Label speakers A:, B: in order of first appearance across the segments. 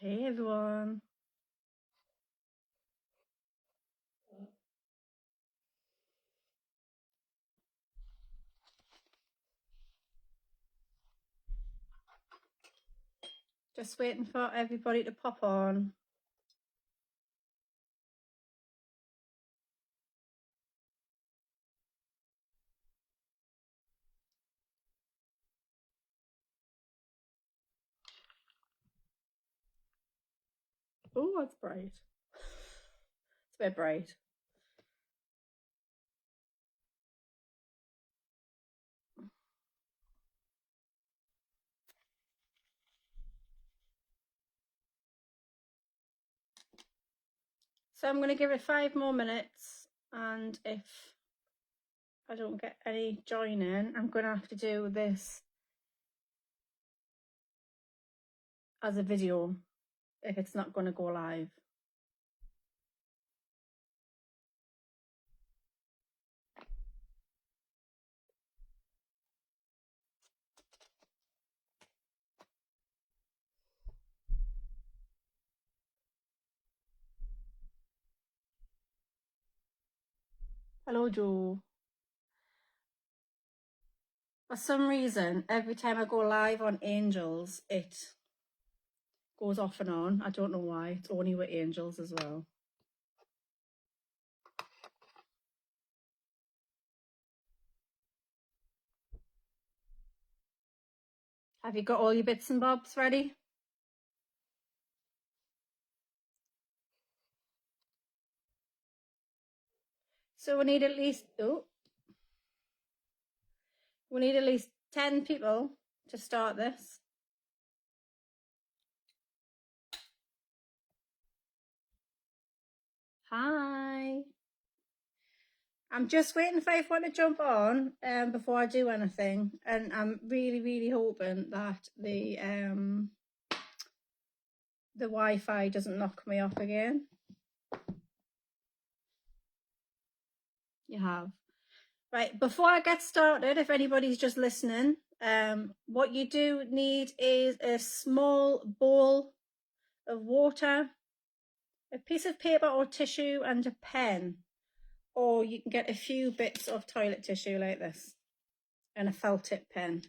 A: Hey everyone. Just waiting for everybody to pop on. Oh, that's bright. It's a bit bright. So I'm going to give it 5 more minutes, and if I don't get any joining, I'm going to have to do this as a video if it's not going to go live. Hello, Joe. For some reason, every time I go live on Angels, it goes off and on. I don't know why. It's only with Angels as well. Have you got all your bits and bobs ready? So we need at least 10 people to start this. Hi. I'm just waiting for everyone to jump on before I do anything, and I'm really hoping that the Wi-Fi doesn't knock me off again. You have. Right, before I get started, if anybody's just listening, what you do need is a small bowl of water, a piece of paper or tissue, and a pen. Or you can get a few bits of toilet tissue like this and a felt tip pen.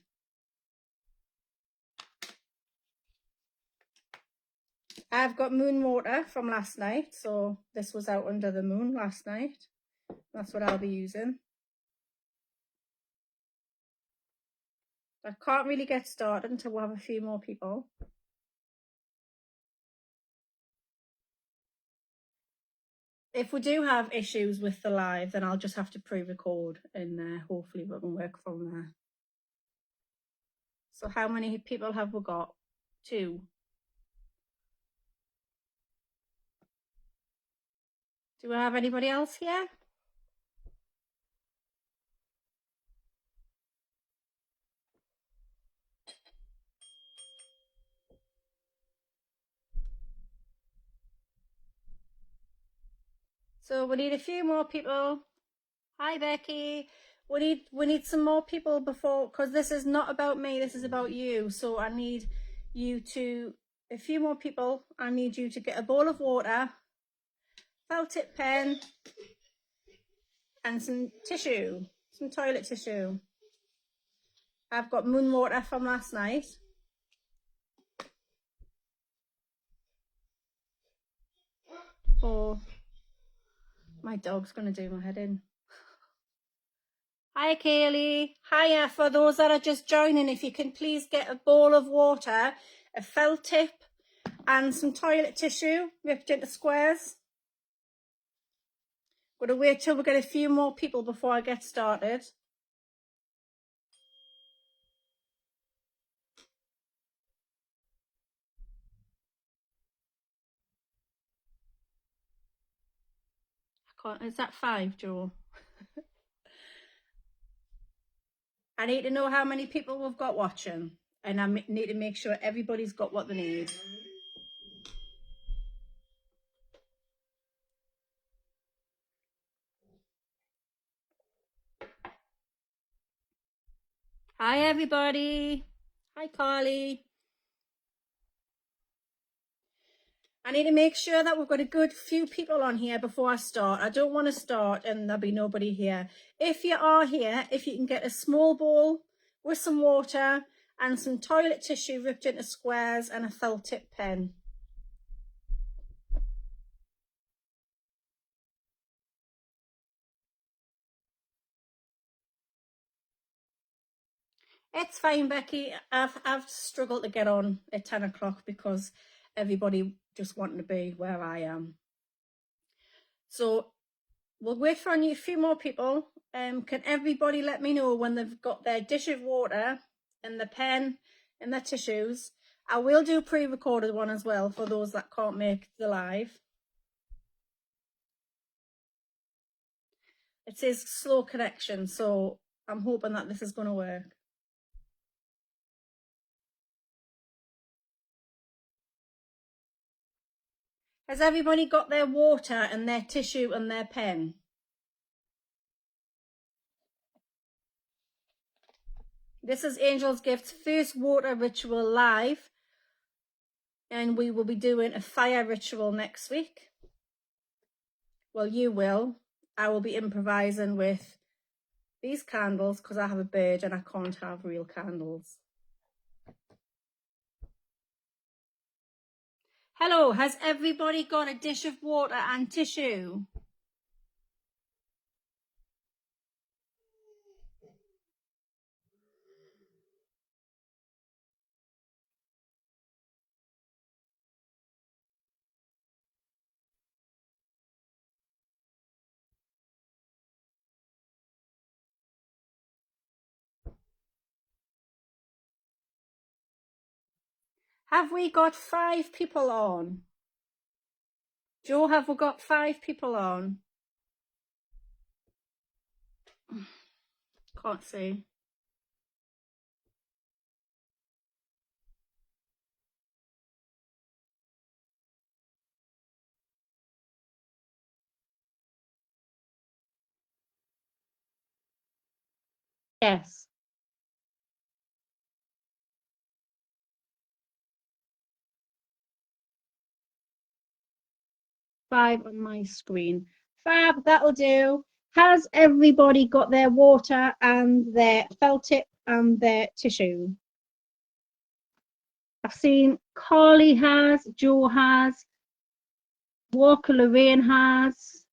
A: I've got moon water from last night, so this was out under the moon last night. That's what I'll be using. I can't really get started until we have a few more people. If we do have issues with the live, then I'll just have to pre-record and hopefully we can work from there. So how many people have we got? 2. Do we have anybody else here? So we need a few more people. Hi Becky. We need some more people before, because this is not about me, this is about you. So I need you to, a few more people. I need you to get a bowl of water, felt tip pen, and some tissue, some toilet tissue. I've got moon water from last night. Oh, my dog's gonna do my head in. Hi Kaylee. Hiya, for those that are just joining, if you can please get a bowl of water, a felt tip, and some toilet tissue ripped into squares. I'm gonna wait till we get a few more people before I get started. Is that 5, Joe? I need to know how many people we've got watching, and I need to make sure everybody's got what they need. Hi everybody. Hi Carly. I need to make sure that we've got a good few people on here before I start. I don't want to start and there'll be nobody here. If you are here, if you can get a small bowl with some water and some toilet tissue ripped into squares and a felt tip pen. It's fine, Becky. I've struggled to get on at 10 o'clock because everybody just wanted to be where I am. So we'll wait for a few more people. Can everybody let me know when they've got their dish of water and the pen and their tissues? I will do a pre-recorded one as well for those that can't make the live. It says slow connection, so I'm hoping that this is going to work. Has everybody got their water and their tissue and their pen? This is Angel's Gift's first water ritual live, and we will be doing a fire ritual next week. Well, you will. I will be improvising with these candles because I have a bird and I can't have real candles. Hello, has everybody got a dish of water and tissue? Have we got 5 people on? Joe, have we got 5 people on? Can't see. Yes. Five on my screen. Fab, that'll do. Has everybody got their water and their felt tip and their tissue? I've seen Carly has, Joe has, Walker Lorraine has.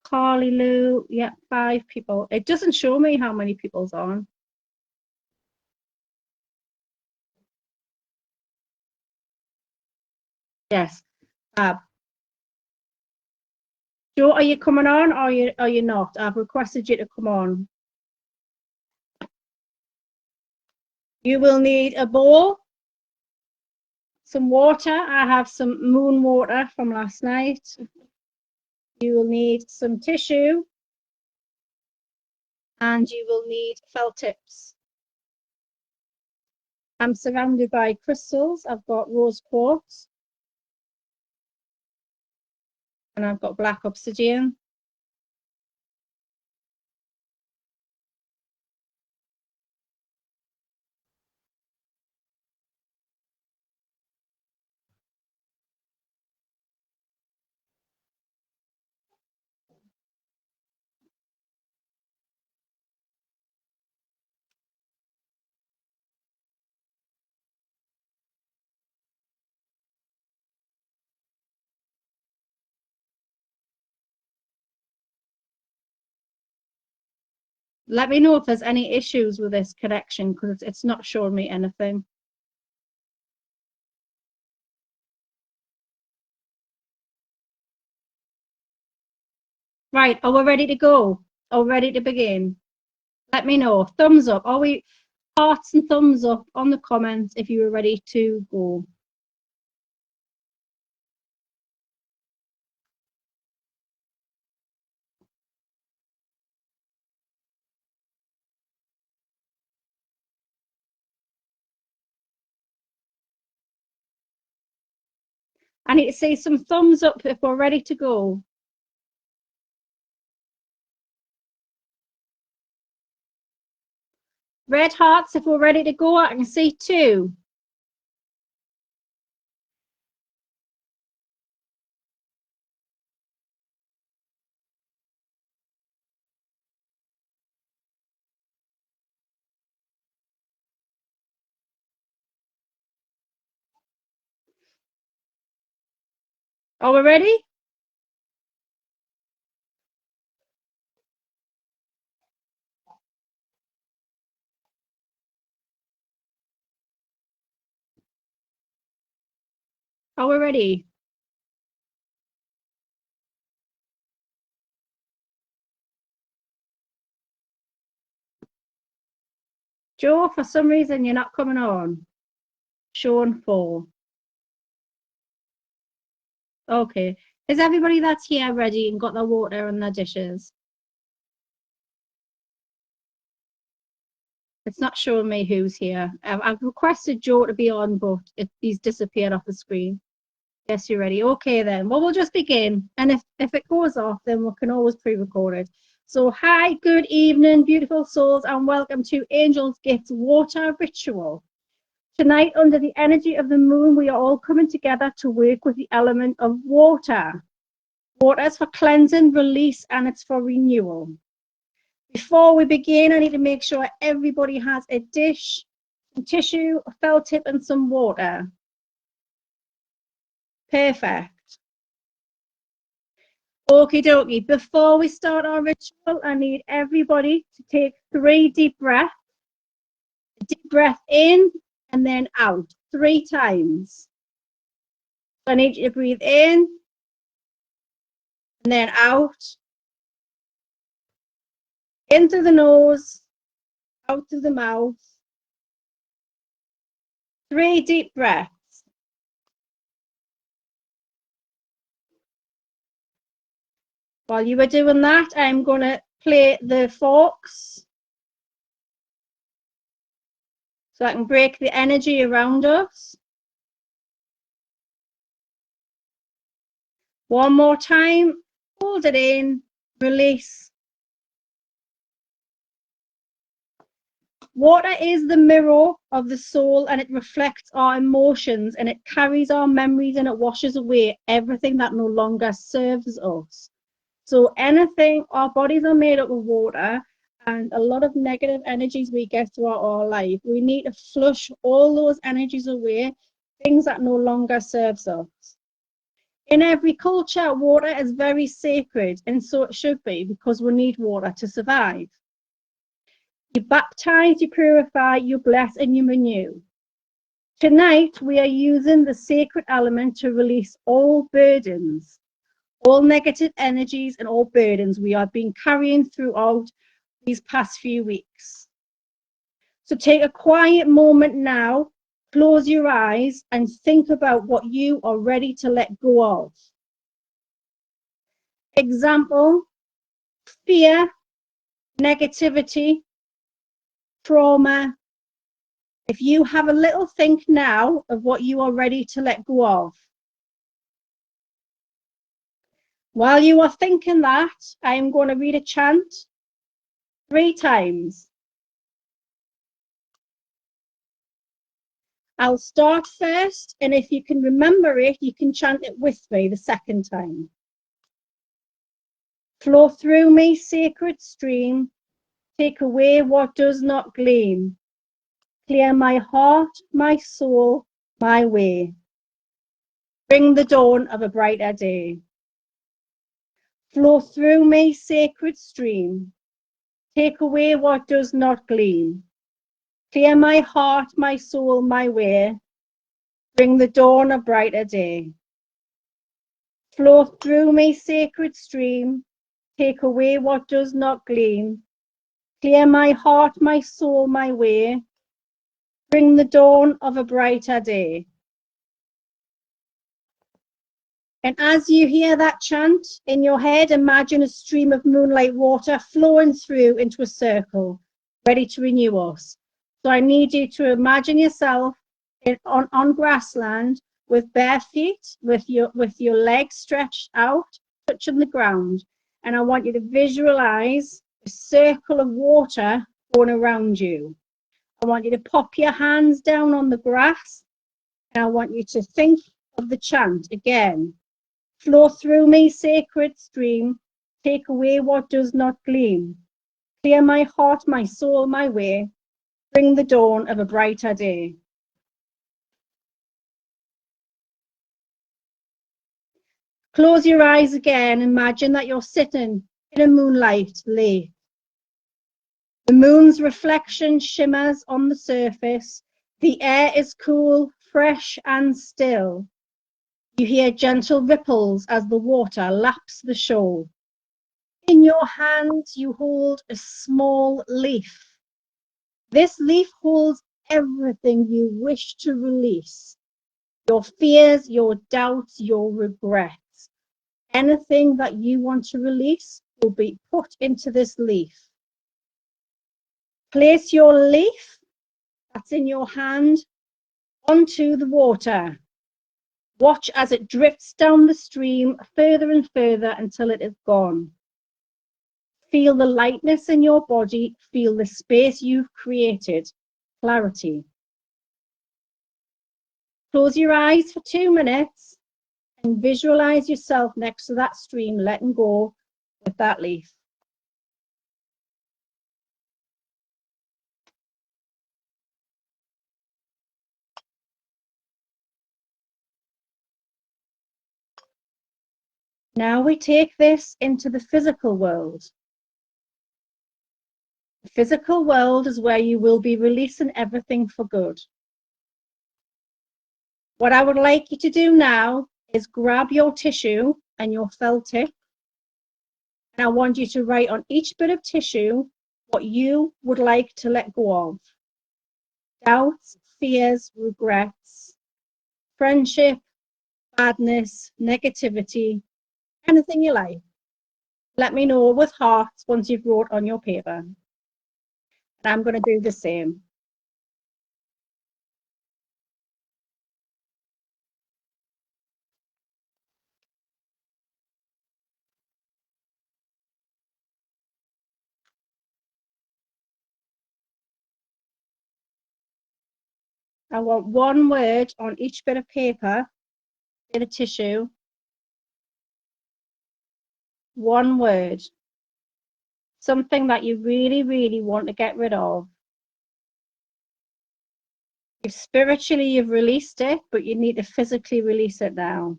A: Carly Lou, yeah, 5 people. It doesn't show me how many people's on. Yes, Fab. Joe, are you coming on or are you not? I've requested you to come on. You will need a bowl, some water. I have some moon water from last night. You will need some tissue and you will need felt tips. I'm surrounded by crystals. I've got rose quartz and I've got black obsidian. Let me know if there's any issues with this connection because it's not showing me anything. Right, are we ready to go? Are we ready to begin? Let me know. Thumbs up. Are we hearts and thumbs up on the comments if you are ready to go? I need to see some thumbs up if we're ready to go. Red hearts if we're ready to go. I can see 2. Are we ready? Are we ready? Joe, for some reason, you're not coming on. Sean 4. Okay. Is everybody that's here ready and got their water and their dishes? It's not showing me who's here. I've requested Joe to be on, but he's disappeared off the screen. Yes, you're ready. Okay, then. Well, we'll just begin. And if it goes off, then we can always pre-record it. So, hi, good evening, beautiful souls, and welcome to Angel's Gifts Water Ritual. Tonight, under the energy of the moon, we are all coming together to work with the element of water. Water is for cleansing, release, and it's for renewal. Before we begin, I need to make sure everybody has a dish, some tissue, a felt tip, and some water. Perfect. Okie dokie. Before we start our ritual, I need everybody to take 3 deep breaths. A deep breath in and then out 3 times. So I need you to breathe in and then out. In through the nose, out through the mouth. 3 deep breaths. While you were doing that, I'm going to play the forks so I can break the energy around us. One more time, hold it in, release. Water is the mirror of the soul, and it reflects our emotions, and it carries our memories, and it washes away everything that no longer serves us. So anything, our bodies are made up of water, and a lot of negative energies we get throughout our life, we need to flush all those energies away, things that no longer serves us. In every culture, water is very sacred, and so it should be, because we need water to survive. You baptize, you purify, you bless, and you renew. Tonight, we are using the sacred element to release all burdens, all negative energies, and all burdens we have been carrying throughout these past few weeks. So take a quiet moment now, close your eyes, and think about what you are ready to let go of. Example, fear, negativity, trauma. If you have a little think now of what you are ready to let go of. While you are thinking that, I am going to read a chant 3 times. I'll start first, and if you can remember it, you can chant it with me the second time. Flow through me, sacred stream, take away what does not gleam. Clear my heart, my soul, my way. Bring the dawn of a brighter day. Flow through me, sacred stream, take away what does not gleam. Clear my heart, my soul, my way. Bring the dawn of brighter day. Flow through me, sacred stream, take away what does not gleam. Clear my heart, my soul, my way. Bring the dawn of a brighter day. And as you hear that chant in your head, imagine a stream of moonlight water flowing through into a circle, ready to renew us. So I need you to imagine yourself on grassland with bare feet, with your legs stretched out, touching the ground. And I want you to visualize a circle of water going around you. I want you to pop your hands down on the grass, and I want you to think of the chant again. Flow through me, sacred stream, take away what does not gleam. Clear my heart, my soul, my way, bring the dawn of a brighter day. Close your eyes again, imagine that you're sitting in a moonlight lake. The moon's reflection shimmers on the surface. The air is cool, fresh and still. You hear gentle ripples as the water laps the shore. In your hand, you hold a small leaf. This leaf holds everything you wish to release. Your fears, your doubts, your regrets. Anything that you want to release will be put into this leaf. Place your leaf that's in your hand onto the water. Watch as it drifts down the stream further and further until it is gone. Feel the lightness in your body. Feel the space you've created. Clarity. Close your eyes for 2 minutes and visualize yourself next to that stream, letting go with that leaf. Now we take this into the physical world. The physical world is where you will be releasing everything for good. What I would like you to do now is grab your tissue and your felt tip, and I want you to write on each bit of tissue what you would like to let go of. Doubts, fears, regrets, friendship, badness, negativity, anything you like. Let me know with hearts once you've wrote on your paper. And I'm going to do the same. I want one word on each bit of paper, bit of tissue. One word. Something that you really, really want to get rid of. If spiritually you've released it, but you need to physically release it now.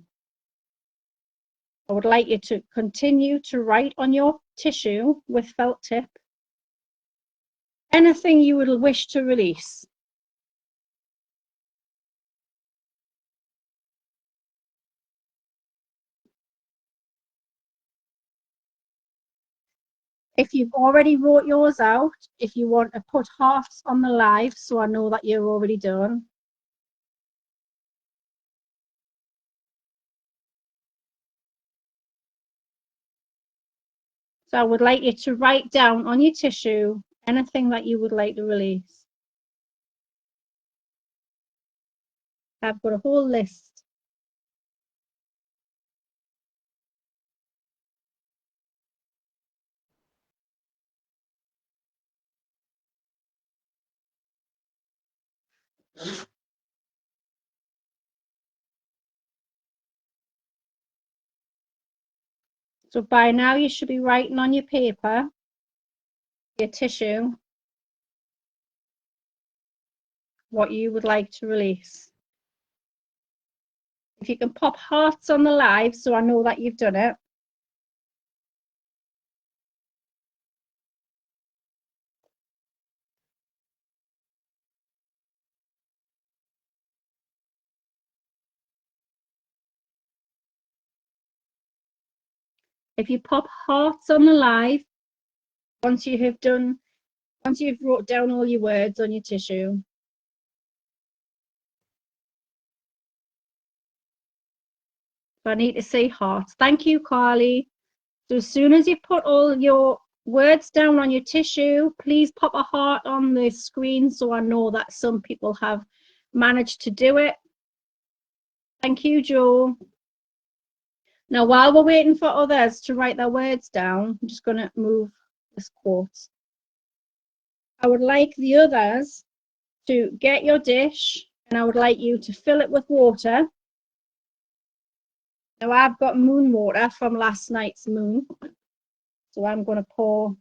A: I would like you to continue to write on your tissue with felt tip anything you would wish to release. If you've already wrote yours out, if you want to put hearts on the live so I know that you're already done. So I would like you to write down on your tissue anything that you would like to release. I've got a whole list. So by now you should be writing on your paper, your tissue, what you would like to release. If you can pop hearts on the live so I know that you've done it. If you pop hearts on the live, once you've wrote down all your words on your tissue. So I need to say hearts. Thank you, Carly. So as soon as you put all your words down on your tissue, please pop a heart on the screen so I know that some people have managed to do it. Thank you, Joe. Now, while we're waiting for others to write their words down, I'm just going to move this quote. I would like the others to get your dish, and I would like you to fill it with water. Now I've got moon water from last night's moon, so I'm going to pour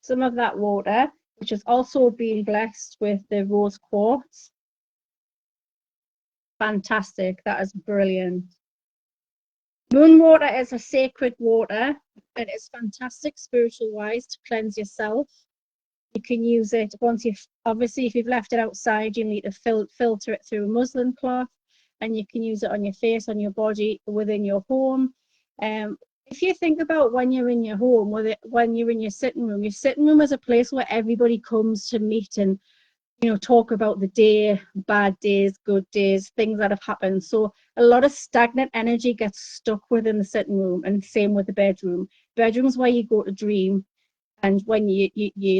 A: some of that water, which has also been blessed with the rose quartz. Fantastic, that is brilliant. Moon water is a sacred water, and it's fantastic spiritual wise to cleanse yourself. You can use it once obviously if you've left it outside, you need to filter it through a muslin cloth, and you can use it on your face, on your body, within your home. If you think about when you're in your home, when you're in your sitting room is a place where everybody comes to meet and talk about the day, bad days, good days, things that have happened. So a lot of stagnant energy gets stuck within the sitting room, and same with the bedroom. Bedroom's where you go to dream, and when you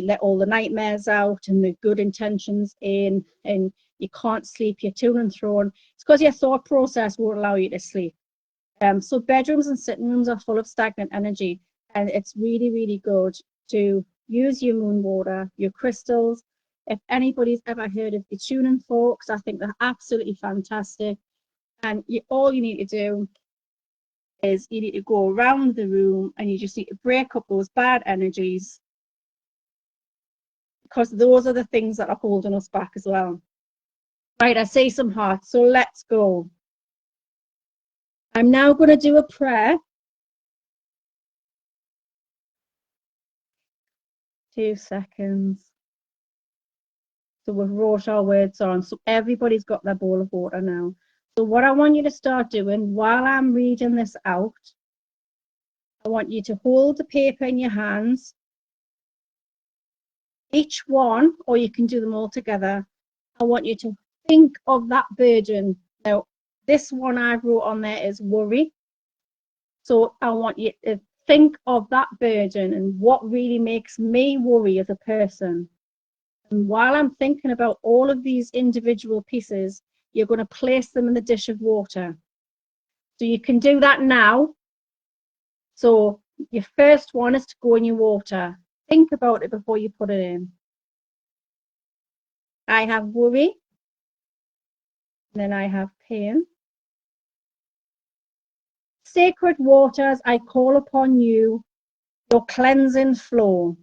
A: let all the nightmares out and the good intentions in, and you can't sleep, you're to and thrown. It's because your thought process won't allow you to sleep. So bedrooms and sitting rooms are full of stagnant energy, and it's really, really good to use your moon water, your crystals. If anybody's ever heard of the tuning forks, I think they're absolutely fantastic. And all you need to do is you need to go around the room, and you just need to break up those bad energies, because those are the things that are holding us back as well. Right, I see some hearts, so let's go. I'm now going to do a prayer. 2 seconds. So we've wrote our words on, so everybody's got their bowl of water now. So what I want you to start doing while I'm reading this out, I want you to hold the paper in your hands, each one, or you can do them all together. I want you to think of that burden. Now, this one I wrote on there is worry. So I want you to think of that burden and what really makes me worry as a person. And while I'm thinking about all of these individual pieces, you're going to place them in the dish of water. So you can do that now. So your first one is to go in your water. Think about it before you put it in. I have worry. Then I have pain. Sacred waters, I call upon you, your cleansing flow.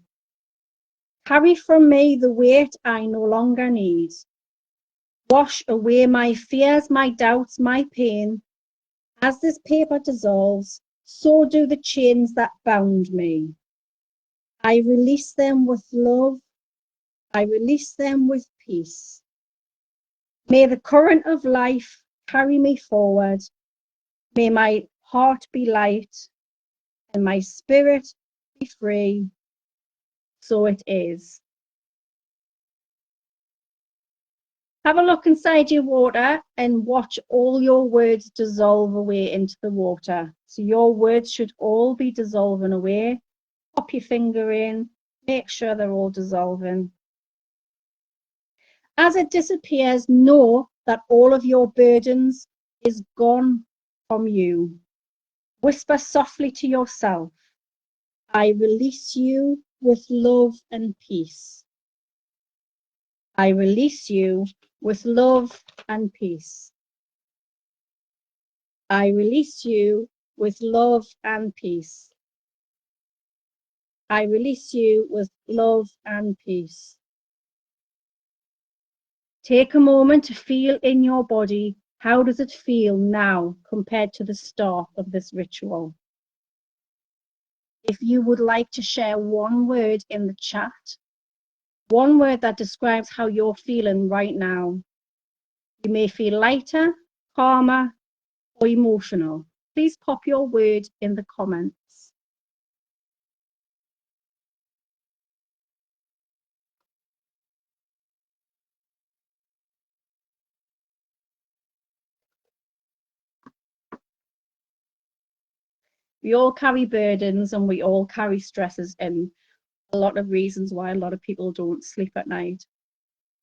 A: Carry from me the weight I no longer need. Wash away my fears, my doubts, my pain. As this paper dissolves, so do the chains that bound me. I release them with love. I release them with peace. May the current of life carry me forward. May my heart be light and my spirit be free. So it is. Have a look inside your water and watch all your words dissolve away into the water. So your words should all be dissolving away. Pop your finger in, make sure they're all dissolving. As it disappears, know that all of your burdens is gone from you. Whisper softly to yourself, I release you with love and peace. I release you with love and peace. I release you with love and peace. I release you with love and peace. Take a moment to feel in your body. How does it feel now compared to the start of this ritual? If you would like to share one word in the chat, one word that describes how you're feeling right now. You may feel lighter, calmer, or emotional. Please pop your word in the comments. We all carry burdens and we all carry stresses, and a lot of reasons why a lot of people don't sleep at night,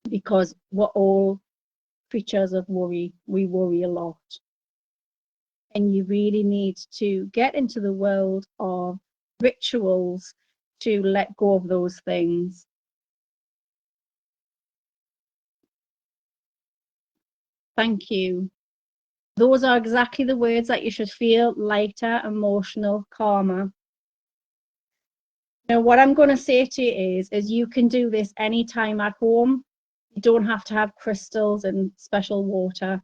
A: because we're all creatures of worry. We worry a lot. And you really need to get into the world of rituals to let go of those things. Thank you. Those are exactly the words that you should feel: lighter, emotional, calmer. Now, what I'm going to say to you is you can do this anytime at home. You don't have to have crystals and special water.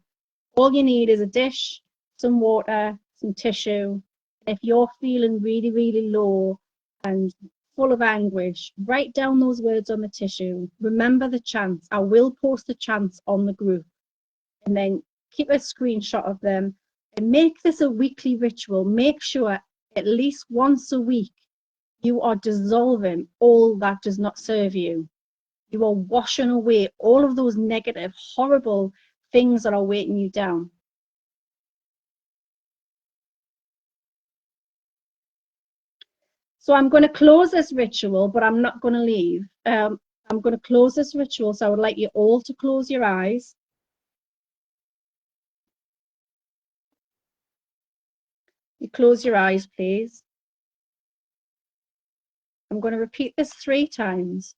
A: All you need is a dish, some water, some tissue. If you're feeling really, really low and full of anguish, write down those words on the tissue. Remember the chants. I will post the chants on the group, and then keep a screenshot of them and make this a weekly ritual. Make sure at least once a week you are dissolving all that does not serve you. You are washing away all of those negative, horrible things that are weighting you down. So I'm going to close this ritual, but I'm not going to leave. I'm going to close this ritual, so I would like you all to close your eyes. You close your eyes, please. I'm going to repeat this 3 times.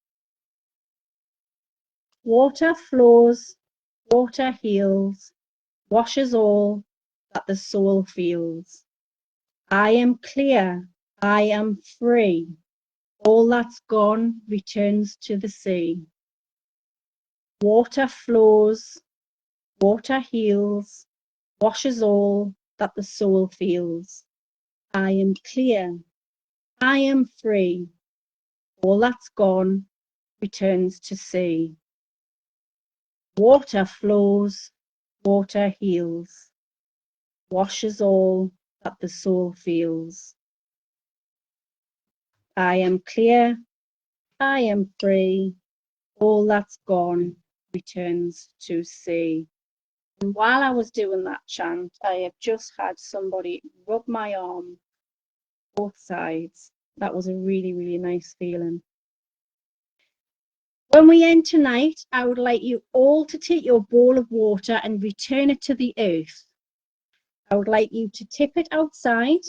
A: Water flows, water heals, washes all that the soul feels. I am clear, I am free. All that's gone returns to the sea. Water flows, water heals, washes all that the soul feels. I am clear, I am free. All that's gone returns to sea. Water flows, water heals, washes all that the soul feels. I am clear, I am free. All that's gone returns to sea. And while I was doing that chant, I have just had somebody rub my arm, both sides. That was a really, really nice feeling. When we end tonight, I would like you all to take your bowl of water and return it to the earth. I would like you to tip it outside,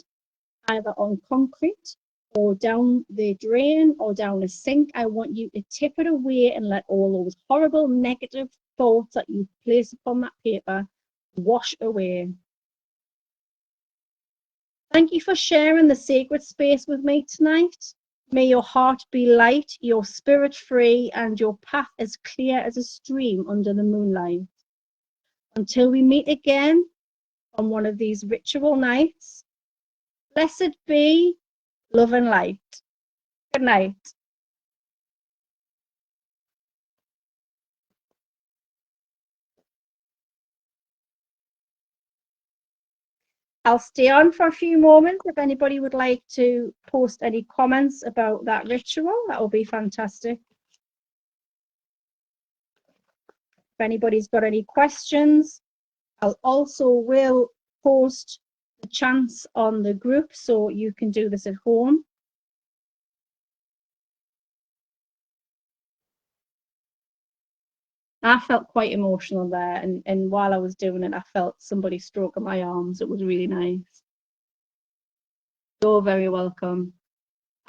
A: either on concrete or down the drain or down a sink. I want you to tip it away and let all those horrible negative thoughts that you place upon that paper wash away. Thank you for sharing the sacred space with me tonight. May your heart be light, your spirit free, and your path as clear as a stream under the moonlight. Until we meet again on one of these ritual nights, blessed be love and light. Good night. I'll stay on for a few moments. If anybody would like to post any comments about that ritual, that will be fantastic. If anybody's got any questions, I'll also will post the chants on the group so you can do this at home. I felt quite emotional there, and while I was doing it, I felt somebody stroking my arms. It was really nice. You're very welcome.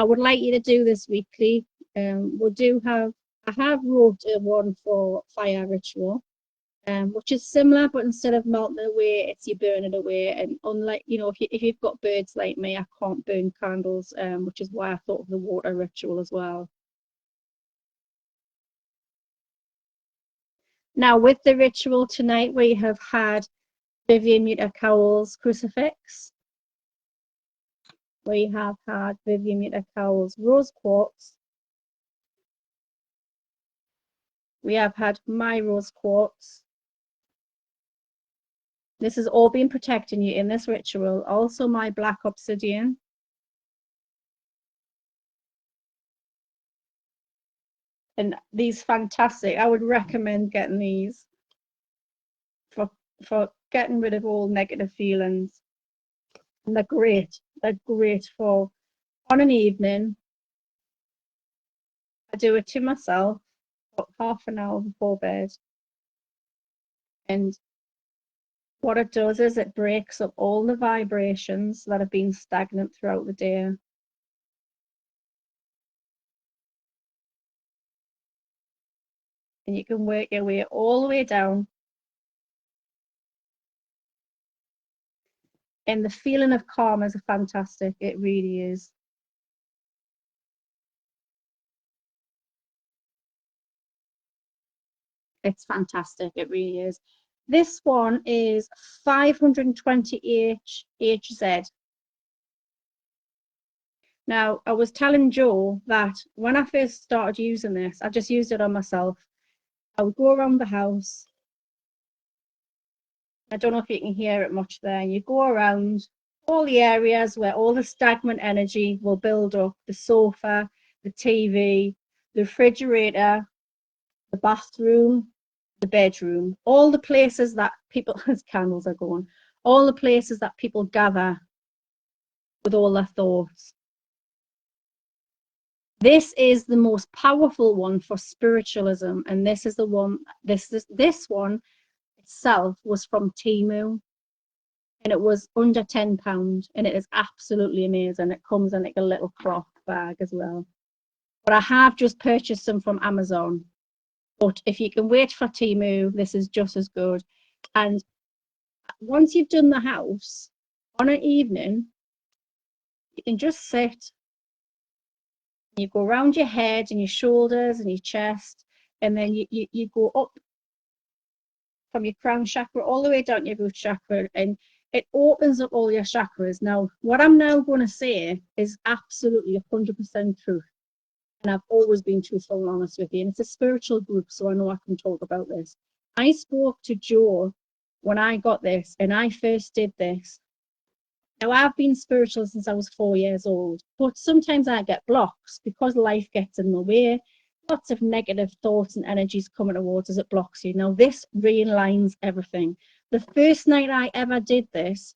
A: I would like you to do this weekly. I have wrote one for fire ritual, which is similar, but instead of melting away, it's you burn it away. And unlike, if you've got birds like me, I can't burn candles, which is why I thought of the water ritual as well. Now, with the ritual tonight, we have had Vivian Mutter Cowell's crucifix. We have had Vivian Mutter Cowell's rose quartz. We have had my rose quartz. This has all been protecting you in this ritual. Also my black obsidian. And these fantastic. I would recommend getting these for getting rid of all negative feelings. And they're great. They're great for on an evening. I do it to myself about half an hour before bed. And what it does is it breaks up all the vibrations that have been stagnant throughout the day. And you can work your way all the way down And the feeling of calm is fantastic. It really is. It's fantastic. It really is. This one is 520 HZ. Now, I was telling Joe that when I first started using this, I just used it on myself. I would go around the house. I don't know if you can hear it much there. You go around all the areas where all the stagnant energy will build up: the sofa, the TV, the refrigerator, the bathroom, the bedroom, all the places that people, as candles are going, all the places that people gather with all their thoughts. This is the most powerful one for spiritualism, and this is the one. This one itself was from Temu, and it was under £10, and it is absolutely amazing. It comes in like a little cloth bag as well. But I have just purchased some from Amazon. But if you can wait for Temu, this is just as good. And once you've done the house on an evening, you can just sit. You go around your head and your shoulders and your chest, and then you go up from your crown chakra all the way down to your root chakra, and it opens up all your chakras. Now, what I'm now going to say is absolutely 100% truth. And I've always been truthful and honest with you. And it's a spiritual group, so I know I can talk about this. I spoke to Joe when I got this, and I first did this. Now, I've been spiritual since I was 4 years old, but sometimes I get blocks because life gets in the way. Lots of negative thoughts and energies coming towards us, it blocks you. Now, this realigns everything. The first night I ever did this,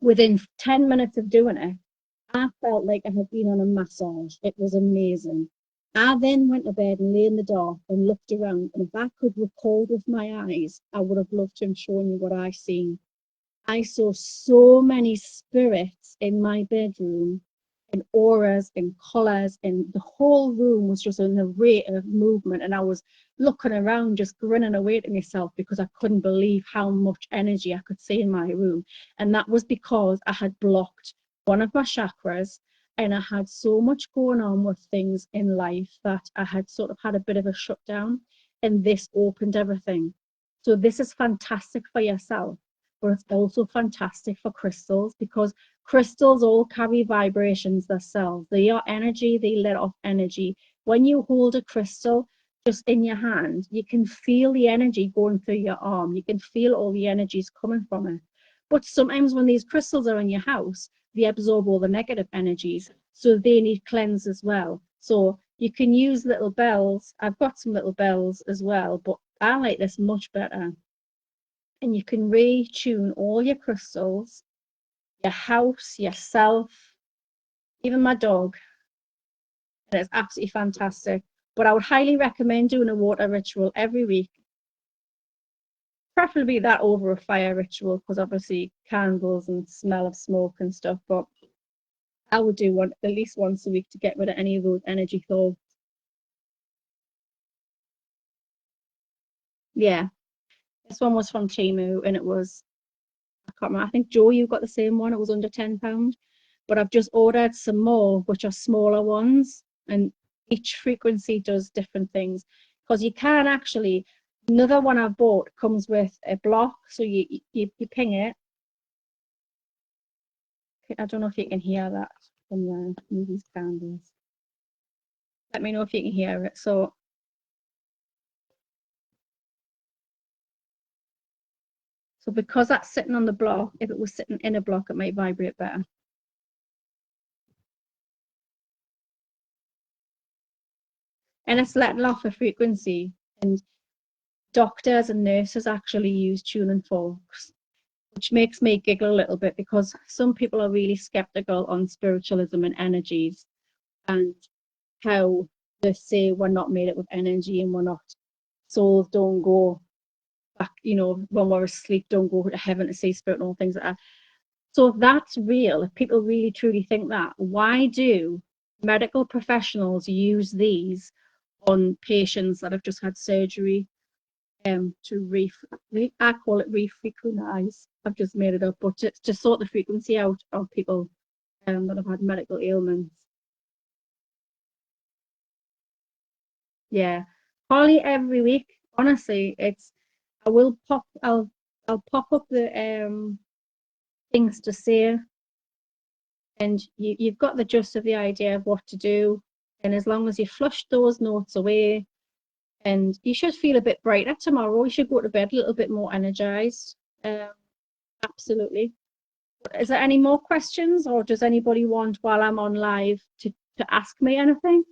A: within 10 minutes of doing it, I felt like I had been on a massage. It was amazing. I then went to bed and lay in the dark and looked around. And if I could record with my eyes, I would have loved to have shown you what I seen. I saw so many spirits in my bedroom, and auras and colors, and the whole room was just in a rate of movement. And I was looking around, just grinning away to myself because I couldn't believe how much energy I could see in my room. And that was because I had blocked one of my chakras, and I had so much going on with things in life that I had sort of had a bit of a shutdown, and this opened everything. So this is fantastic for yourself, but it's also fantastic for crystals, because crystals all carry vibrations themselves. They are energy, they let off energy. When you hold a crystal just in your hand, you can feel the energy going through your arm. You can feel all the energies coming from it. But sometimes when these crystals are in your house, they absorb all the negative energies. So they need cleanse as well. So you can use little bells. I've got some little bells as well, but I like this much better. And you can retune all your crystals, your house, yourself, even my dog. And it's absolutely fantastic. But I would highly recommend doing a water ritual every week. Preferably that over a fire ritual, because obviously candles and smell of smoke and stuff. But I would do one at least once a week to get rid of any of those energy thoughts. Yeah, this one was from Temu, and it was, I can't remember. I think Joe, you got the same one. It was under £10. But I've just ordered some more, which are smaller ones, and each frequency does different things. Because you can actually, another one I've bought comes with a block, so you ping it. I don't know if you can hear that from the these candles. Let me know if you can hear it. So because that's sitting on the block, if it was sitting in a block, it might vibrate better. And it's letting off a frequency. And doctors and nurses actually use tuning forks, which makes me giggle a little bit, because some people are really skeptical on spiritualism and energies, and how they say we're not made up of energy, and we're not, souls don't go back, when we're asleep, don't go to heaven to see spirit and all things like that. So if that's real, if people really truly think that, why do medical professionals use these on patients that have just had surgery? I call it refrequentize. I've just made it up, but to sort the frequency out of people that have had medical ailments. Yeah, hardly every week. Honestly, I'll pop up the things to say, and you've got the gist of the idea of what to do. And as long as you flush those notes away, and you should feel a bit brighter tomorrow. You should go to bed a little bit more energized. Absolutely. Is there any more questions, or does anybody want, while I'm on live, to ask me anything?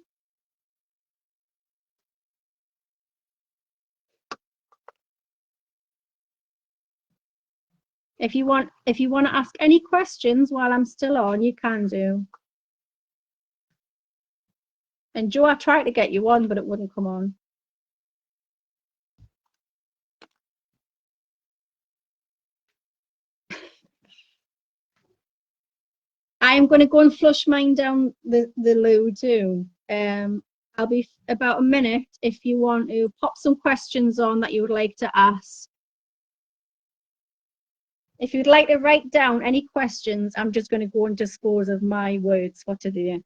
A: If you want to ask any questions while I'm still on, you can do. And Joe, I tried to get you on, but it wouldn't come on. I'm going to go and flush mine down the loo too. I'll be about a minute if you want to pop some questions on that you would like to ask. If you'd like to write down any questions, I'm just going to go and dispose of my words for today.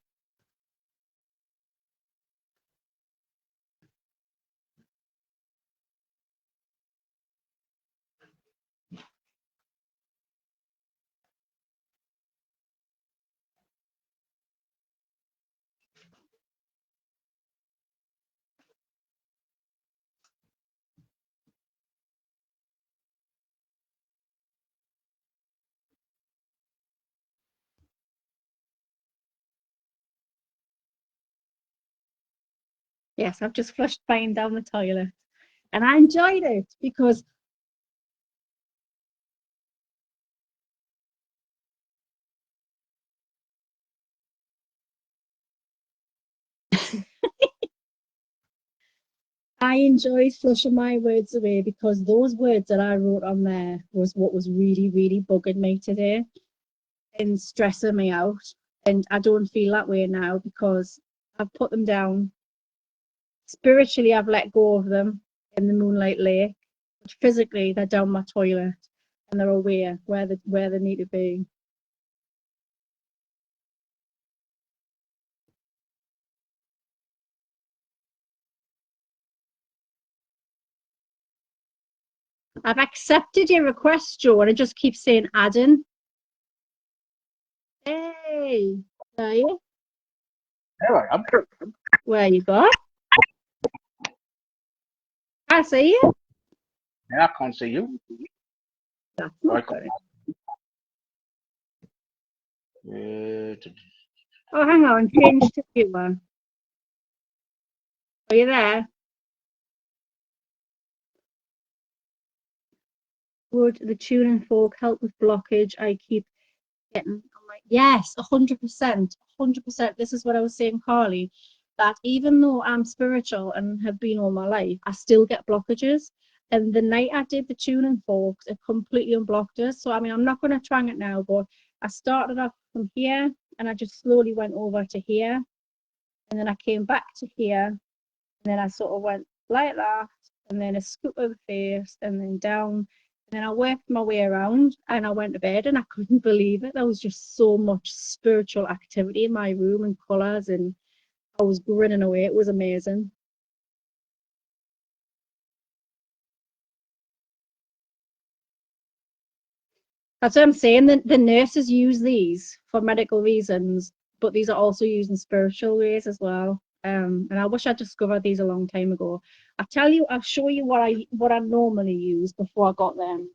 A: Yes, I've just flushed mine down the toilet, and I enjoyed it because I enjoyed flushing my words away, because those words that I wrote on there was what was really, really bugging me today and stressing me out. And I don't feel that way now because I've put them down. Spiritually, I've let go of them in the Moonlight Lake. But physically, they're down my toilet and they're aware where they need to be. I've accepted your request, Joe, and it just keeps saying adding. Hey, there you?
B: There I am.
A: Where you got? I see you.
B: Yeah, I can't see you.
A: That's not
B: Right.
A: good.
B: Uh,
A: Oh, hang on. Change to viewer. Are you there? Would the tuning fork help with blockage I keep getting? I'm like, yes, 100%. 100%. This is what I was saying, Carly, that even though I'm spiritual and have been all my life, I still get blockages. And the night I did the tuning forks, it completely unblocked us. So, I mean, I'm not going to try it now, but I started off from here and I just slowly went over to here. And then I came back to here. And then I sort of went like that. And then a scoop of the face and then down. And then I worked my way around and I went to bed and I couldn't believe it. There was just so much spiritual activity in my room and colours, and I was grinning away. It was amazing. That's what I'm saying. The nurses use these for medical reasons, but these are also used in spiritual ways as well. And I wish I discovered these a long time ago. I'll show you what I normally use before I got them.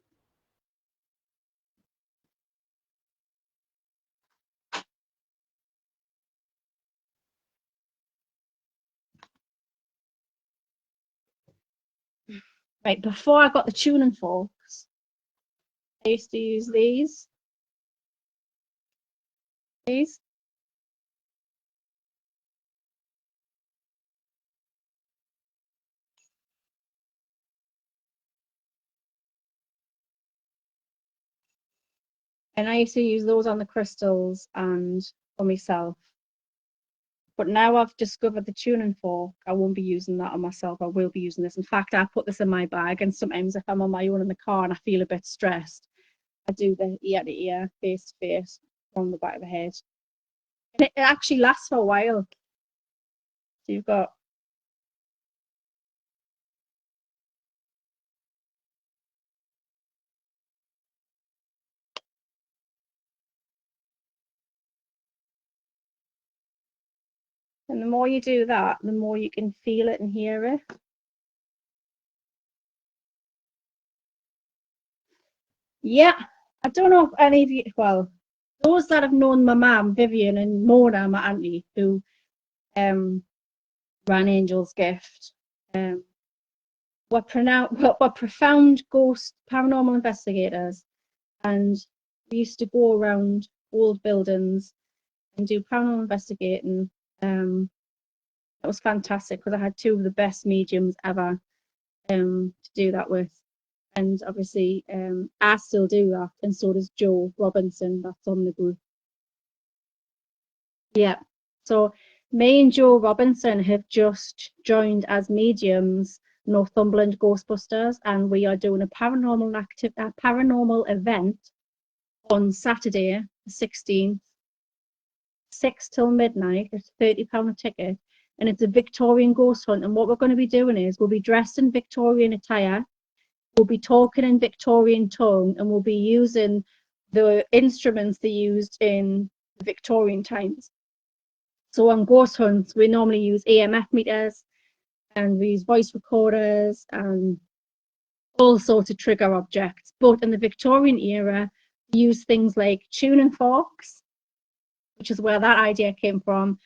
A: Right, before I got the tuning forks, I used to use these, and I used to use those on the crystals and for myself. But now I've discovered the tuning fork, I won't be using that on myself. I will be using this. In fact, I put this in my bag, and sometimes if I'm on my own in the car and I feel a bit stressed, I do the ear to ear, face to face on the back of the head. And it actually lasts for a while. So you've got and the more you do that, the more you can feel it and hear it. Yeah, I don't know if any of you, well, those that have known my mum, Vivian, and Mona, my auntie, who ran Angel's Gift, were profound ghost paranormal investigators, and we used to go around old buildings and do paranormal investigating. It was fantastic because I had two of the best mediums ever to do that with. And obviously, I still do that, and so does Joe Robinson, that's on the group. Yeah. So me and Joe Robinson have just joined as mediums Northumberland Ghostbusters, and we are doing a paranormal event on Saturday, the 16th, 6 till midnight. It's £30 a ticket, and it's a Victorian ghost hunt. And what we're going to be doing is we'll be dressed in Victorian attire, we'll be talking in Victorian tongue, and we'll be using the instruments they used in Victorian times. So on ghost hunts, we normally use EMF meters, and we use voice recorders and all sorts of trigger objects. But in the Victorian era, we use things like tuning forks, which is where that idea came from.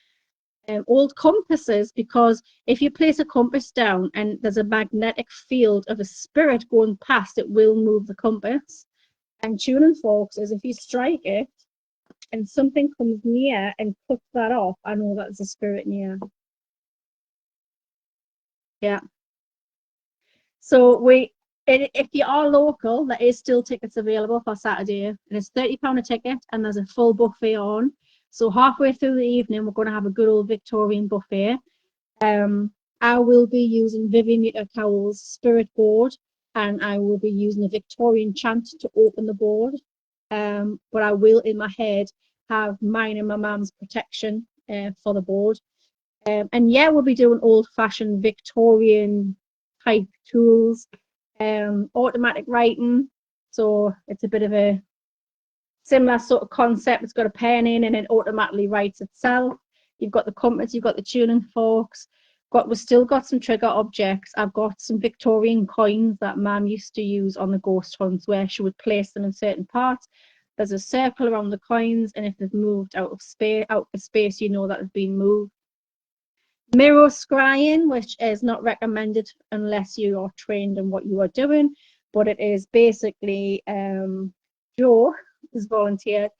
A: Old compasses, because if you place a compass down and there's a magnetic field of a spirit going past, it will move the compass. And tuning forks is if you strike it and something comes near and cuts that off, I know that's a spirit near. Yeah. So if you are local, there is still tickets available for Saturday, and it's £30 a ticket, and there's a full buffet on. So halfway through the evening, we're going to have a good old Victorian buffet. I will be using Vivian Cowell's spirit board, and I will be using a Victorian chant to open the board. But I will, in my head, have mine and my mum's protection for the board. And yeah, we'll be doing old-fashioned Victorian type tools, automatic writing. So it's a bit of a similar sort of concept. It's got a pen in and it automatically writes itself. You've got the compass, you've got the tuning forks. We've still got some trigger objects. I've got some Victorian coins that Mum used to use on the ghost hunts, where she would place them in certain parts. There's a circle around the coins, and if they've moved out of space, you know that they've been moved. Mirror scrying, which is not recommended unless you are trained in what you are doing, but it is basically Joe has volunteered.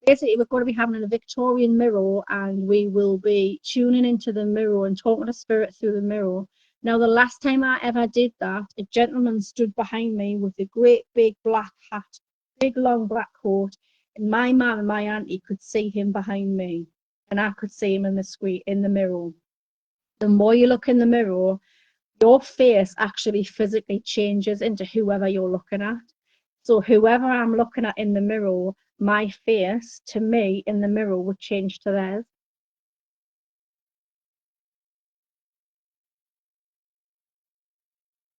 A: Basically, we're going to be having a Victorian mirror, and we will be tuning into the mirror and talking to spirit through the mirror. Now, the last time I ever did that, a gentleman stood behind me with a great big black hat, big long black coat, and my mum and my auntie could see him behind me, and I could see him in the screen in the mirror. The more you look in the mirror, your face actually physically changes into whoever you're looking at. So whoever I'm looking at in the mirror, my face to me in the mirror would change to theirs.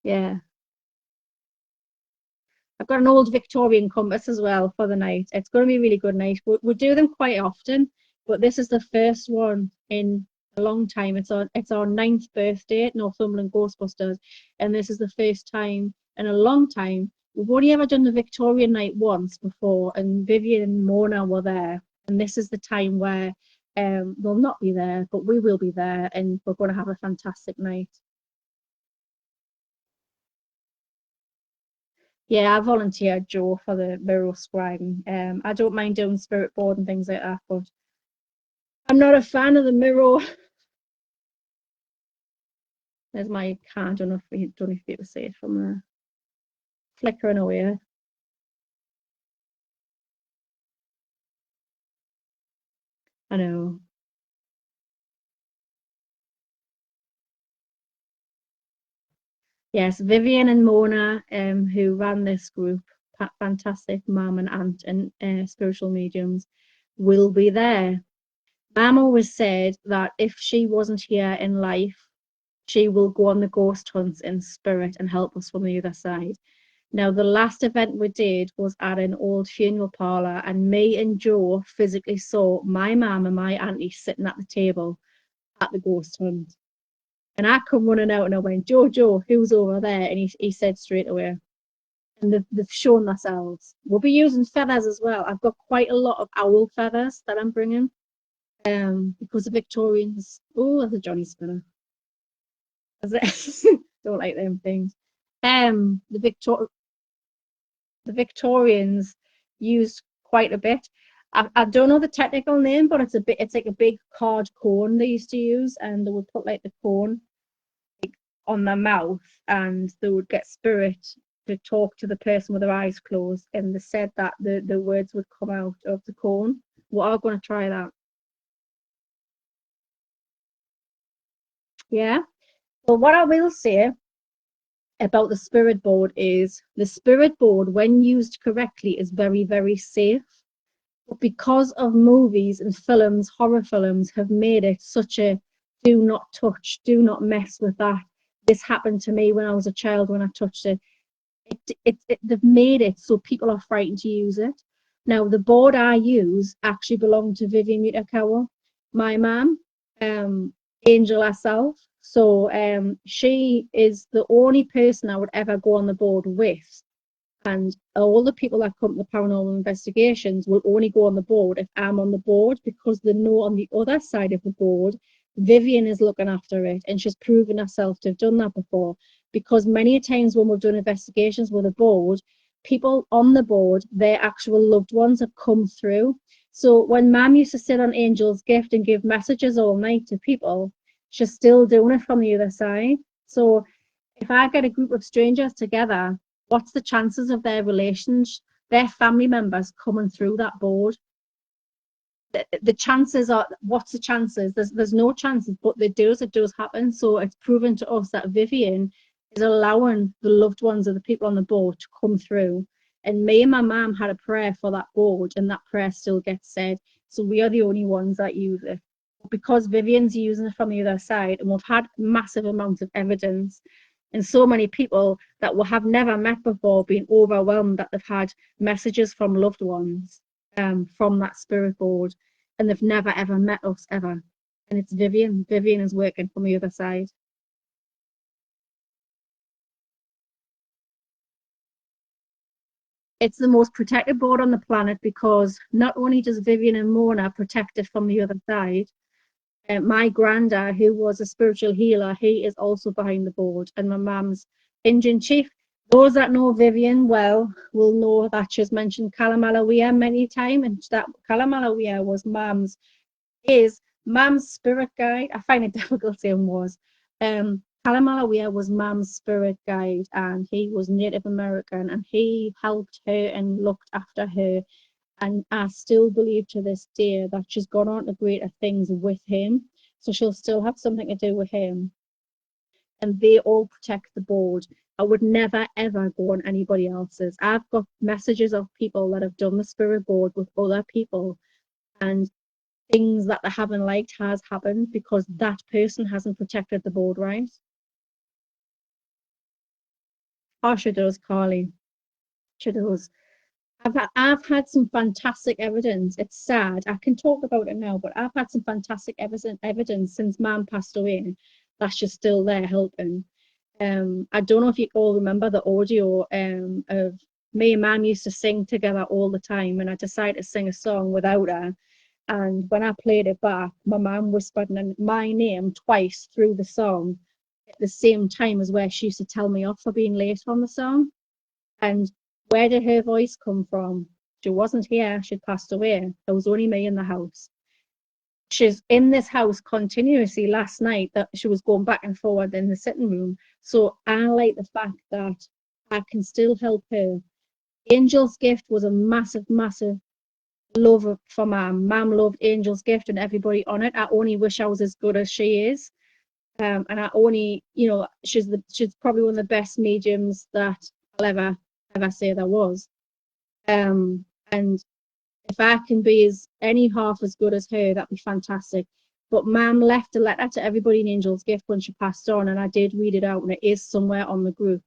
A: Yeah. I've got an old Victorian compass as well for the night. It's going to be a really good night. We do them quite often, but this is the first one in a long time. It's our 9th birthday at Northumberland Ghostbusters, and this is the first time in a long time. We've only ever done the Victorian night once before, and Vivian and Mona were there, and this is the time where they'll not be there, but we will be there, and we're going to have a fantastic night. Yeah, I volunteered, Joe, for the mirror scribing. I don't mind doing spirit board and things like that, but I'm not a fan of the mirror. There's my car. I don't know if you don't know if you see it from the flickering away. I know.
C: Yes, Vivian and Mona, who ran this group, fantastic mum and aunt and spiritual mediums, will be there. Mum always said that if she wasn't here in life, she will go on the ghost hunts in spirit and help us from the other side. Now, the last event we did was at an old funeral parlour, and me and Joe physically saw my mum and my auntie sitting at the table at the ghost hunt. And I come running out and I went, Joe, who's over there? And he said straight away. And they've shown themselves. We'll be using feathers as well. I've got quite a lot of owl feathers that I'm bringing. Because the Victorians, oh, that's a Johnny Spinner. Don't like them things. The Victorians used quite a bit. I don't know the technical name, but it's like a big card cone they used to use, and they would put like the cone like, on their mouth, and they would get spirit to talk to the person with their eyes closed, and they said that the words would come out of the cone. We are going to try that. Yeah. Well, what I will say about the spirit board is the spirit board, when used correctly, is very, very safe. But because of movies and films, horror films have made it such a do not touch, do not mess with that. This happened to me when I was a child when I touched it. They've made it so people are frightened to use it. Now, the board I use actually belonged to Vivian Mutakawa, my mum, Angel herself. So she is the only person I would ever go on the board with. And all the people that come to the paranormal investigations will only go on the board if I'm on the board, because they know on the other side of the board, Vivian is looking after it, and she's proven herself to have done that before. Because many times when we've done investigations with a board, people on the board, their actual loved ones have come through. So when Mum used to sit on Angel's Gift and give messages all night to people, she's still doing it from the other side. So if I get a group of strangers together, what's the chances of their relations, their family members coming through that board? The chances are, what's the chances? There's no chances, but it does happen. So it's proven to us that Vivian is allowing the loved ones of the people on the board to come through. And me and my mum had a prayer for that board, and that prayer still gets said. So we are the only ones that use it. Because Vivian's using it from the other side, and we've had massive amounts of evidence, and so many people that we have never met before being overwhelmed that they've had messages from loved ones from that spirit board, and they've never ever met us ever. And it's Vivian. Vivian is working from the other side. It's the most protected board on the planet, because not only does Vivian and Mona protect it from the other side, my granddad, who was a spiritual healer, he is also behind the board, and my mum's Indian chief. Those that know Vivian well will know that she's mentioned Kalamalawea many times, and that Kalamalawea was is Mum's spirit guide. I find it difficult saying was. Kalamalawea was Mum's spirit guide, and he was Native American, and he helped her and looked after her. And I still believe to this day that she's gone on to greater things with him. So she'll still have something to do with him. And they all protect the board. I would never ever go on anybody else's. I've got messages of people that have done the spirit board with other people, and things that they haven't liked has happened because that person hasn't protected the board right. Oh, she does, Carly. She does. I've had some fantastic evidence. It's sad. I can talk about it now, but I've had some fantastic evidence since Mum passed away that she's still there helping. I don't know if you all remember the audio of me and Mum used to sing together all the time, and I decided to sing a song without her. And when I played it back, my mum whispered my name twice through the song at the same time as where she used to tell me off for being late on the song. And where did her voice come from? She wasn't here, she'd passed away. There was only me in the house. She's in this house continuously. Last night that she was going back and forward in the sitting room. So I like the fact that I can still help her. Angel's Gift was a massive, massive love for Mum. Mum loved Angel's Gift and everybody on it. I only wish I was as good as she is. And I only, you know, she's probably one of the best mediums that I'll ever say there was. And if I can be as any half as good as her, that'd be fantastic. But Mum left a letter to everybody in Angel's Gift when she passed on, and I did read it out, and it is somewhere on the group.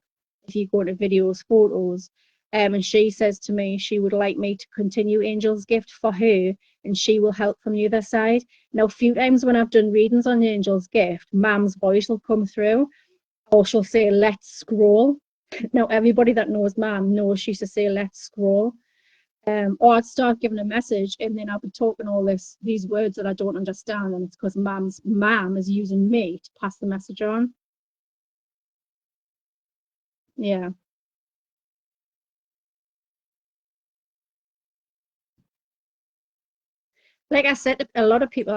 C: If you go into videos, photos, and she says to me she would like me to continue Angel's Gift for her, and she will help from the other side. Now, a few times when I've done readings on Angel's Gift, Mum's voice will come through, or she'll say, "Let's scroll." Now, everybody that knows Mum knows she used to say, "Let's scroll." Or I'd start giving a message, and then I'll be talking all these words that I don't understand, and it's because Mum is using me to pass the message on. Yeah. Like I said, a lot of people,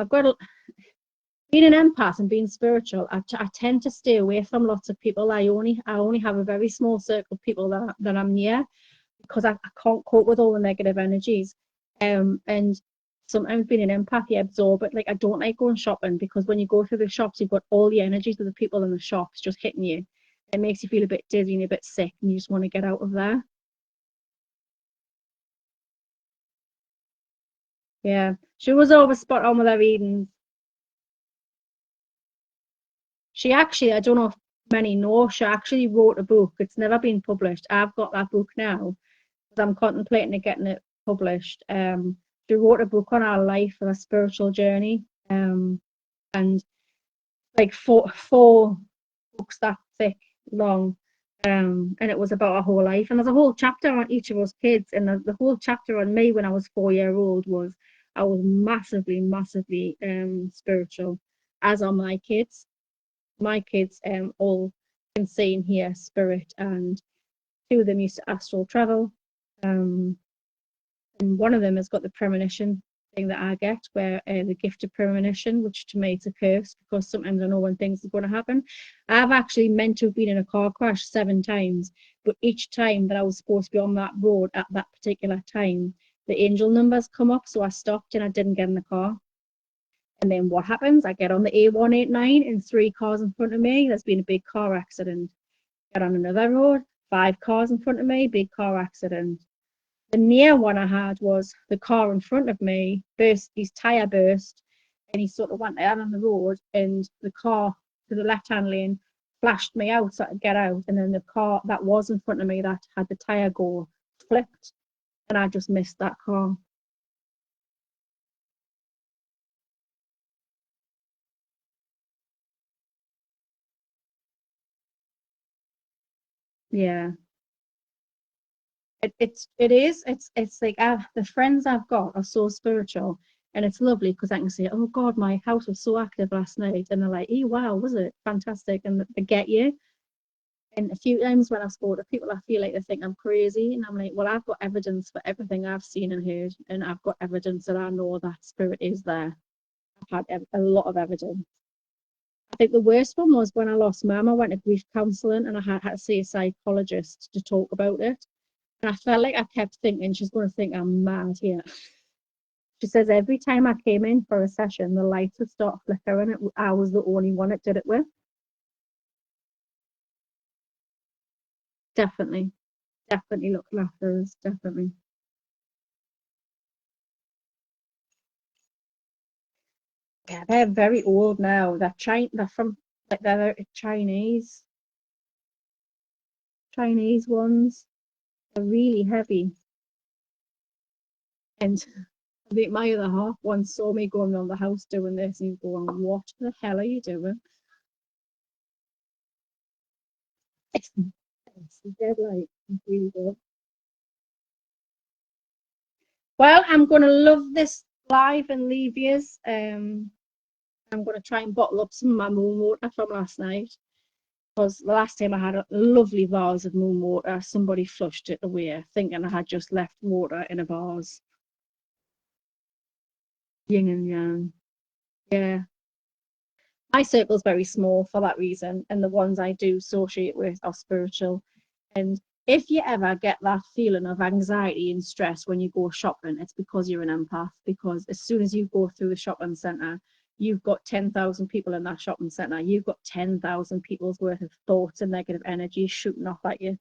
C: being an empath and being spiritual, I tend to stay away from lots of people. I only have a very small circle of people that I'm near, because I can't cope with all the negative energies. And sometimes being an empath, you absorb it. Like, I don't like going shopping, because when you go through the shops, you've got all the energies of the people in the shops just hitting you. It makes you feel a bit dizzy and a bit sick, and you just want to get out of there. Yeah, she was over spot on with her readings. She actually, I don't know if many know, she actually wrote a book. It's never been published. I've got that book now, because I'm contemplating getting it published. She wrote a book on her life and her spiritual journey, and like four books that thick, long, and it was about her whole life. And there's a whole chapter on each of us kids, and the whole chapter on me when I was 4 years old was I was massively, massively spiritual, as are my kids. My kids all can see and hear spirit, and two of them used to astral travel. And one of them has got the premonition thing that I get, where the gift of premonition, which to me it's a curse, because sometimes I know when things are going to happen. I've actually meant to have been in a car crash 7 times, but each time that I was supposed to be on that road at that particular time, the angel numbers come up, so I stopped and I didn't get in the car. And then what happens? I get on the A189 and 3 cars in front of me. There's been a big car accident. Get on another road, 5 cars in front of me, big car accident. The near one I had was the car in front of me burst, his tyre burst, and he sort of went out on the road, and the car to the left-hand lane flashed me out so I could get out, and then the car that was in front of me that had the tyre go flipped, and I just missed that car. Yeah. It's like the friends I've got are so spiritual, and it's lovely because I can say, "Oh God, my house was so active last night," and they're like, "Oh wow, was it fantastic?" And they get you. And a few times when I've spoken to people, I feel like they think I'm crazy, and I'm like, "Well, I've got evidence for everything I've seen and heard, and I've got evidence that I know that spirit is there. I've had a lot of evidence." I think the worst one was when I lost Mum. I went to grief counselling, and I had to see a psychologist to talk about it. And I felt like I kept thinking she's going to think I'm mad here. She says every time I came in for a session, the lights would start flickering. I was the only one it did it with. Definitely, definitely looking after us. Definitely. Yeah, they're very old now. They're from like they're Chinese ones. They're really heavy. And I think my other half once saw me going around the house doing this, and he's going, "What the hell are you doing?" It's dead light. It's really good. Well, I'm going to love this live and leave yous. I'm going to try and bottle up some of my moon water from last night, because the last time I had a lovely vase of moon water, somebody flushed it away, thinking I had just left water in a vase. Yin and yang. Yeah. My circle's very small for that reason, and the ones I do associate with are spiritual. And if you ever get that feeling of anxiety and stress when you go shopping, it's because you're an empath. Because as soon as you go through the shopping centre, you've got 10,000 people in that shopping centre. You've got 10,000 people's worth of thoughts and negative energy shooting off at you.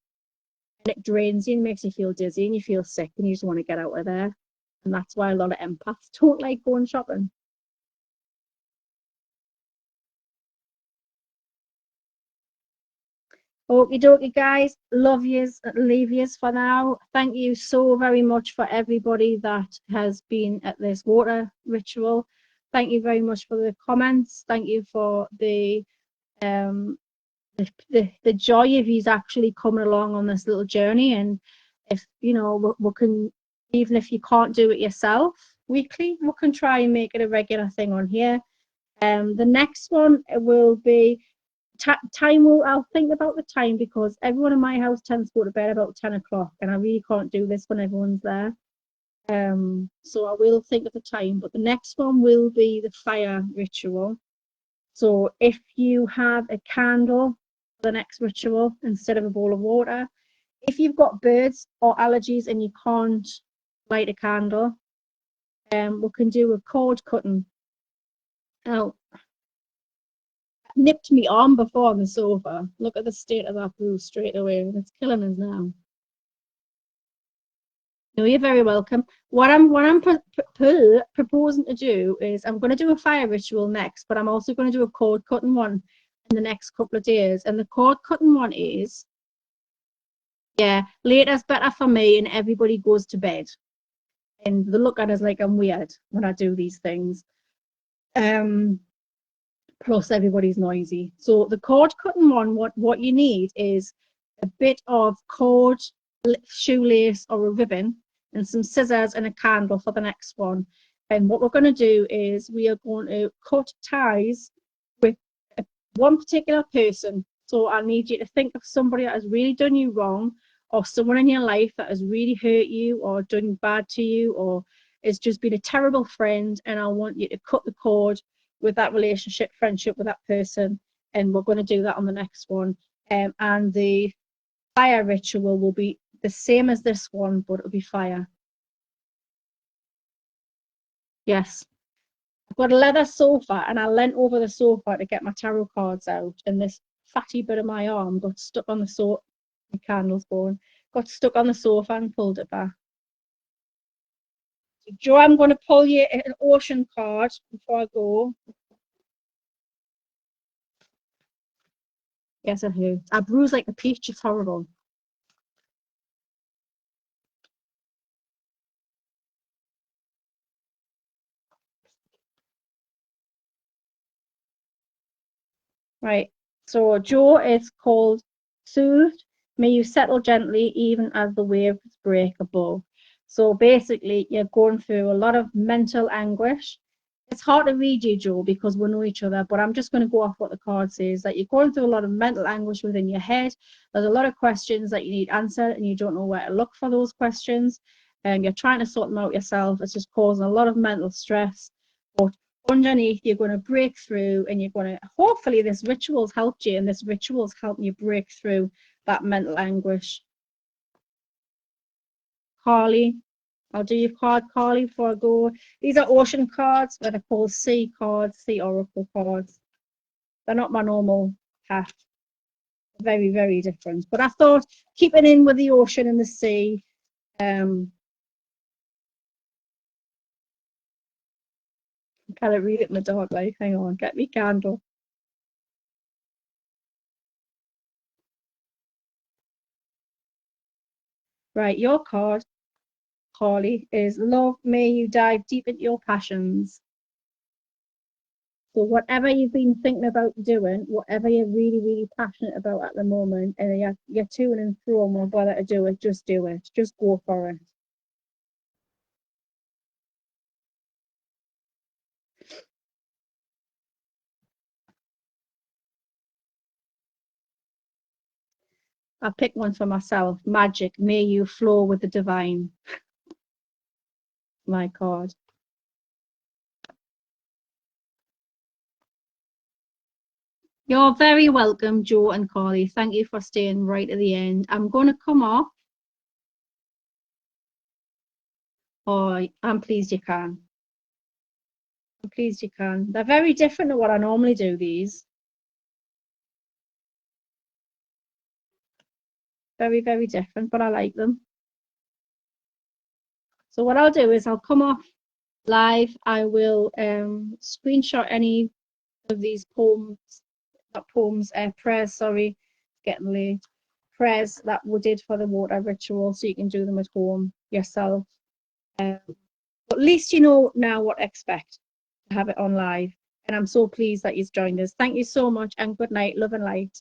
C: And it drains you and makes you feel dizzy and you feel sick and you just want to get out of there. And that's why a lot of empaths don't like going shopping. Okie dokie, guys. Love yous, leave yous for now. Thank you so very much for everybody that has been at this water ritual. Thank you very much for the comments. Thank you for the joy of you actually coming along on this little journey. And if you know, we can, even if you can't do it yourself weekly, we can try and make it a regular thing on here. The next one will be time. I'll think about the time because everyone in my house tends to go to bed about 10 o'clock and I really can't do this when everyone's there. So I will think of the time, but the next one will be the fire ritual. So if you have a candle for the next ritual instead of a bowl of water, if you've got birds or allergies and you can't light a candle, we can do a cord cutting. Now, nipped me arm before on the sofa. Look at the state of that bruise straight away, and it's killing us now. No, you're very welcome. What I'm proposing to do is I'm going to do a fire ritual next, but I'm also going to do a cord cutting one in the next couple of days. And the cord cutting one is, yeah, later's better for me, and everybody goes to bed. And they look at us like I'm weird when I do these things. Plus everybody's noisy. So the cord cutting one, what you need is a bit of cord, shoelace or a ribbon and some scissors and a candle for the next one. And what we're going to do is we are going to cut ties with one particular person. So I need you to think of somebody that has really done you wrong, or someone in your life that has really hurt you or done bad to you, or has just been a terrible friend, and I want you to cut the cord with that relationship, friendship with that person, and we're going to do that on the next one. And the fire ritual will be the same as this one, but it'll be fire. Yes. I've got a leather sofa, and I leant over the sofa to get my tarot cards out, and this fatty bit of my arm got stuck on the sofa. The candle's going. Got stuck on the sofa and pulled it back. So, Joe, I'm going to pull you an ocean card before I go. Yes, it hurts. I bruise like a peach. It's horrible. Right. So, Joe is called Soothed. May you settle gently, even as the waves break above. So basically, you're going through a lot of mental anguish. It's hard to read you, Joe, because we know each other, but I'm just going to go off what the card says, that you're going through a lot of mental anguish within your head. There's a lot of questions that you need answered, and you don't know where to look for those questions. And you're trying to sort them out yourself. It's just causing a lot of mental stress. But underneath, you're going to break through, and you're going to, hopefully this ritual's helped you, and this ritual's helping you break through that mental anguish. Carly, I'll do your card, Carly, before I go. These are ocean cards, that are called sea cards, sea oracle cards. They're not my normal pack. Very, very different. But I thought keeping in with the ocean and the sea. Can I read it in the dark light? Hang on, get me candle. Right, your card, Carly, is love. May you dive deep into your passions. So whatever you've been thinking about doing, whatever you're really, really passionate about at the moment, and you're to and fro on whether to do it, just do it. Just go for it. I picked one for myself. Magic, may you flow with the divine. My card. You're very welcome, Joe and Carly. Thank you for staying right at the end. I'm going to come off. Oh, I'm pleased you can. I'm pleased you can. They're very different to what I normally do, these. Very, very different, but I like them. So what I'll do is I'll come off live. I will screenshot any of these poems, not poems, prayers, sorry, getting late. Prayers that we did for the water ritual, so you can do them at home yourself. But at least you know now what to expect to have it on live. And I'm so pleased that you've joined us. Thank you so much, and good night, love and light.